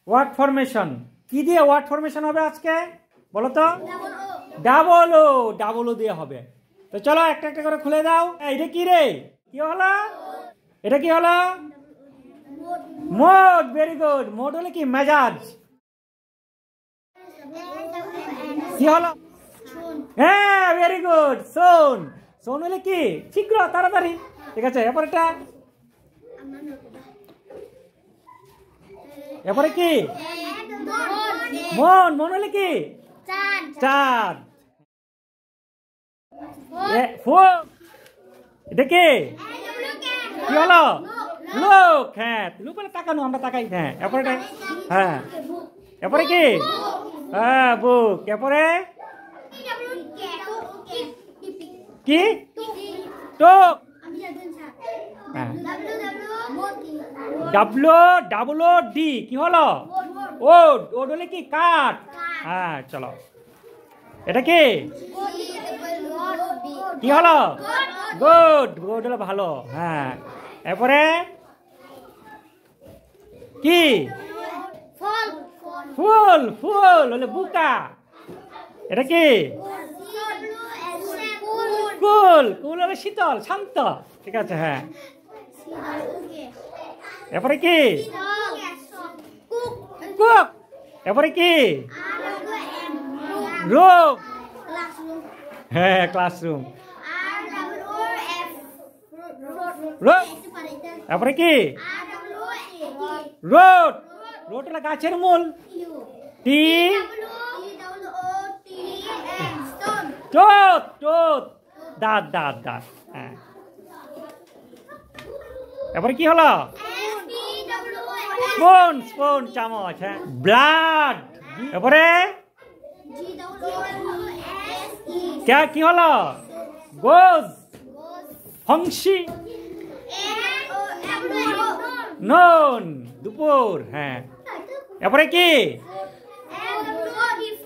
Word formation কি দিয়ে word formation হবে আজকে বলো তো? ডাবল ও দিয়ে হবে। তো চলো একটা একটা করে খুলে দাও। এটা কি রে? কি হলো? এটা কি হলো? মোড। Very good. মোড হলে কি? মেজাজ। কি হলো? হ্যাঁ, ভেরি গুড। শোন। শোন হলে কি? শীঘ্র, তাড়াতাড়ি। ঠিক আছে, এরপর এটা এরপরে কি? মন। মন হলে কি? চাঁদ। এটা কি? কি হলো? লোক। হ্যাঁ, লোক হলে তাকানো, আমরা তাকাই। হ্যাঁ, এরপরে হ্যাঁ, এরপরে কি? হ্যাঁ, বুক। এরপরে কি? টোক। WWD কি হলো? ওড। ওড হলে কি? কাঠ। হ্যাঁ, চলো এটা কি? কি হলো? গুড। গুড হলো ভালো। হ্যাঁ, এরপরে কি? ফুল। ফুল হলে বুকা। এটা কি? কুল। কুল হলে শীতল, শান্ত। ঠিক আছে, হ্যাঁ। এরপরে কি? কুক। এরপরে কি? রুম। হ্যাঁ, ক্লাসরুম। এরপরে কি? রোড। রোড হলো গাছের মূল। টি। টোত। টোত। দাঁত। দাঁত। দাঁত। হ্যাঁ, এরপরে কি হলো? স্পুন। স্পুন চামচ। হ্যাঁ, ব্লাড। এরপরে কি হলো? গোজ। হংসি। নন। দুপুর। হ্যাঁ, এরপরে কি?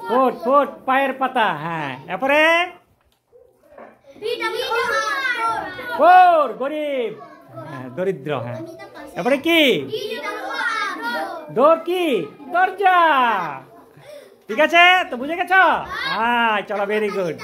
ফুট। ফুট পায়ের পাতা। হ্যাঁ, এরপরে গরিব। হ্যাঁ, দরিদ্র। হ্যাঁ, এরপরে কি? ডোর কি? দরজা। ঠিক আছে, তো বুঝে গেছো? হ্যাঁ, চলো, ভেরি গুড।